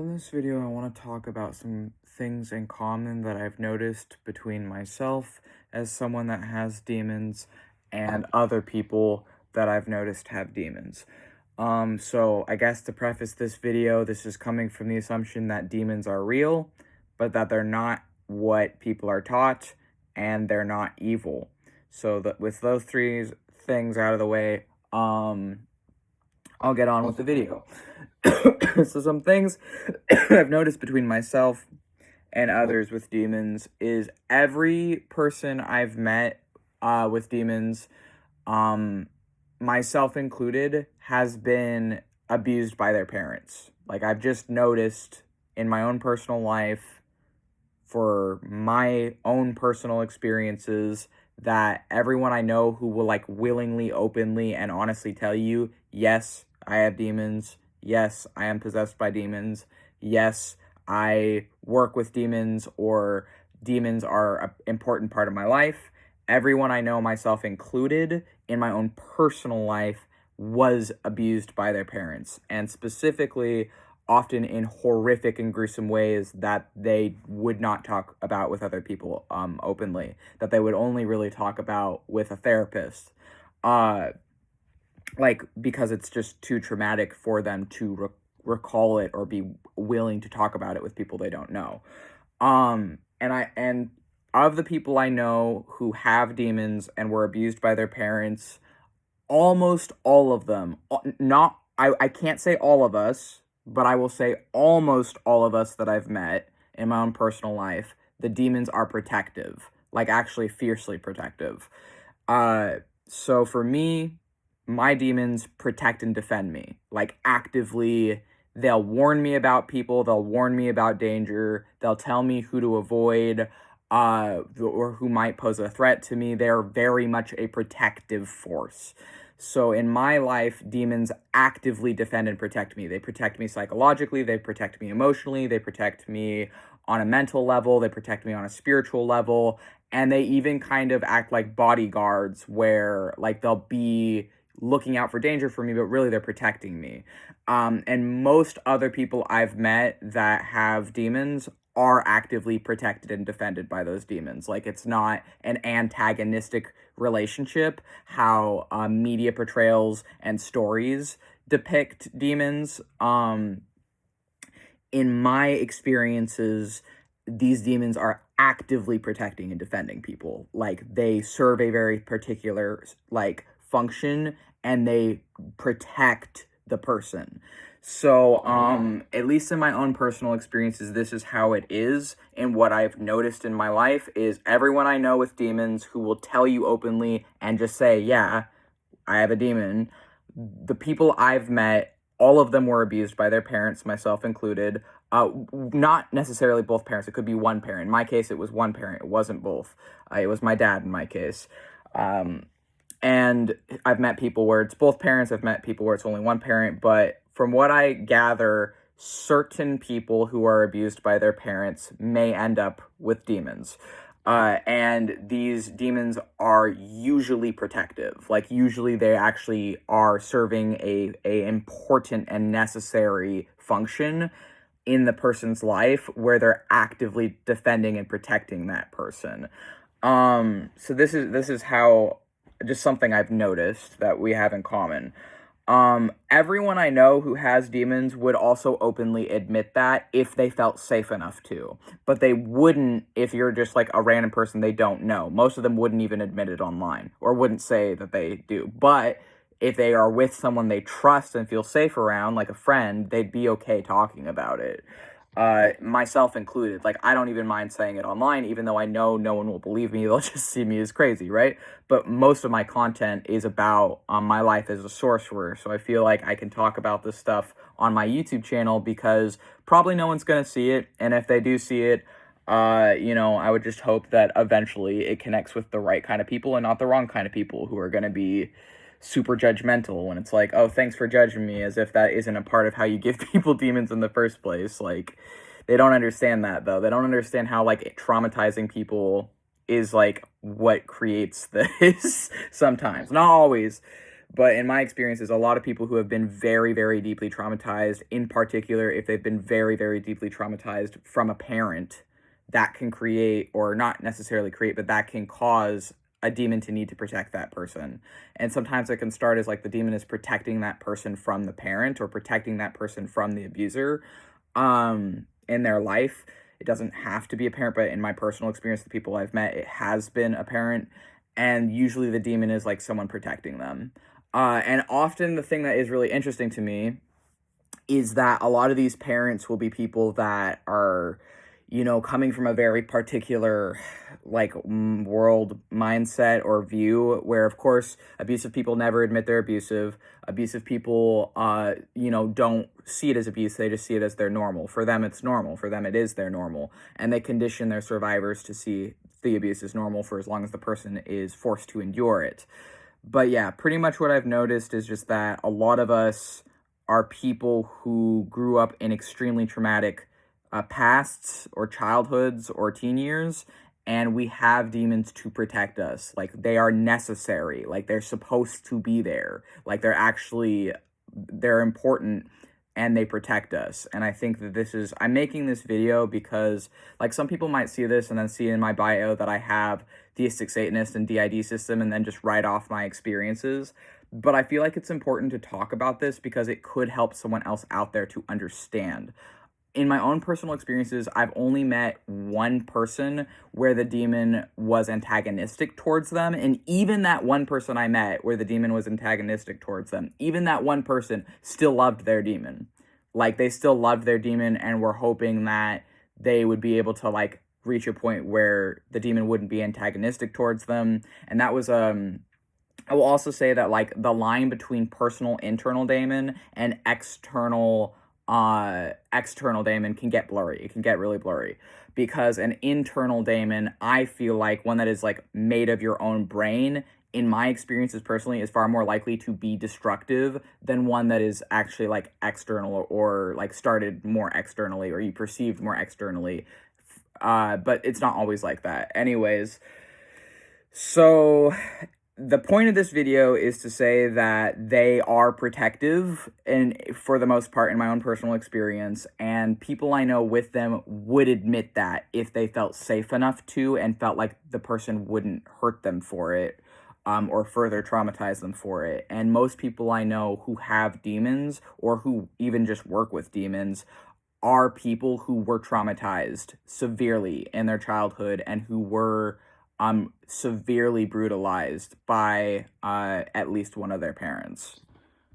In this video, I want to talk about some things in common that I've noticed between myself as someone that has demons and other people that I've noticed have demons. So I guess to preface this video, this is coming from the assumption that demons are real, but that they're not what people are taught, and they're not evil. So that with those three things out of the way, I'll get on with the video. So some things I've noticed between myself and others with demons is every person I've met with demons, myself included, has been abused by their parents. Like, I've just noticed in my own personal life, for my own personal experiences, that everyone I know who will willingly, openly, and honestly tell you, yes, I have demons. Yes, I am possessed by demons. Yes, I work with demons, or demons are an important part of my life. Everyone I know, myself included, in my own personal life, was abused by their parents, and specifically, often in horrific and gruesome ways that they would not talk about with other people openly, that they would only really talk about with a therapist. Because it's just too traumatic for them to recall it or be willing to talk about it with people they don't know. And of the people I know who have demons and were abused by their parents, almost all of them, I can't say all of us, but I will say almost all of us that I've met in my own personal life, the demons are protective, like actually fiercely protective. So for me, my demons protect and defend me, like actively. They'll warn me about people, they'll warn me about danger, they'll tell me who to avoid, or who might pose a threat to me. They're very much a protective force. So in my life, demons actively defend and protect me. They protect me psychologically, they protect me emotionally, they protect me on a mental level, they protect me on a spiritual level, and they even kind of act like bodyguards where they'll be looking out for danger for me, but really they're protecting me. And most other people I've met that have demons are actively protected and defended by those demons. Like, it's not an antagonistic relationship, how media portrayals and stories depict demons. In my experiences, these demons are actively protecting and defending people. Like, they serve a very particular function, and they protect the person. So, at least in my own personal experiences, this is how it is. And what I've noticed in my life is everyone I know with demons who will tell you openly and just say, yeah, I have a demon. The people I've met, all of them were abused by their parents, myself included. Not necessarily both parents. It could be one parent. In my case, it was one parent. It wasn't both. It was my dad in my case. And I've met people where it's both parents. I've met people where it's only one parent. But from what I gather, certain people who are abused by their parents may end up with demons. And these demons are usually protective. Like, usually they actually are serving a important and necessary function in the person's life, where they're actively defending and protecting that person. So this is how, just something I've noticed that we have in common. Everyone I know who has demons would also openly admit that if they felt safe enough to, but they wouldn't if you're just like a random person they don't know. Most of them wouldn't even admit it online, or wouldn't say that they do. But if they are with someone they trust and feel safe around, like a friend, they'd be okay talking about it. Myself included. Like, I don't even mind saying it online, even though I know no one will believe me. They'll just see me as crazy, right? But most of my content is about my life as a sorcerer, so I feel like I can talk about this stuff on my YouTube channel because probably no one's going to see it, and if they do see it, I would just hope that eventually it connects with the right kind of people and not the wrong kind of people who are going to be super judgmental when it's like, oh, thanks for judging me, as if that isn't a part of how you give people demons in the first place. Like, they don't understand that, though. They don't understand how, traumatizing people is, what creates this sometimes. Not always, But in my experiences, a lot of people who have been very, very deeply traumatized, in particular, if they've been very, very deeply traumatized from a parent, that can create, or not necessarily create, but that can cause a demon to need to protect that person. And sometimes it can start as like the demon is protecting that person from the parent or protecting that person from the abuser in their life. It doesn't have to be a parent, but in my personal experience, the people I've met, it has been a parent. And usually the demon is like someone protecting them. And often the thing that is really interesting to me is that a lot of these parents will be people that are, coming from a very particular like world mindset or view where of course abusive people never admit they're abusive. Abusive people don't see it as abuse, they just see it as their normal. For them it's normal, for them it is their normal, and they condition their survivors to see the abuse as normal for as long as the person is forced to endure it. But yeah, pretty much what I've noticed is just that a lot of us are people who grew up in extremely traumatic pasts or childhoods or teen years, and we have demons to protect us. Like, they are necessary. Like, they're supposed to be there. Like, they're important, and they protect us. And I think that I'm making this video because, like, some people might see this and then see in my bio that I have Theistic Satanist and DID system and then just write off my experiences. But I feel like it's important to talk about this because it could help someone else out there to understand. In my own personal experiences, I've only met one person where the demon was antagonistic towards them. And even that one person I met where the demon was antagonistic towards them, even that one person still loved their demon. Like, they still loved their demon and were hoping that they would be able to, like, reach a point where the demon wouldn't be antagonistic towards them. And that was, I will also say that, like, the line between personal internal daemon and external daemon can get blurry. It can get really blurry because an internal daemon, I feel like one that is like made of your own brain, in my experiences personally, is far more likely to be destructive than one that is actually like external or like started more externally or you perceived more externally. But it's not always like that. Anyways, so the point of this video is to say that they are protective, and for the most part, in my own personal experience, and people I know with them would admit that if they felt safe enough to and felt like the person wouldn't hurt them for it, or further traumatize them for it. And most people I know who have demons or who even just work with demons are people who were traumatized severely in their childhood and who were severely brutalized by at least one of their parents.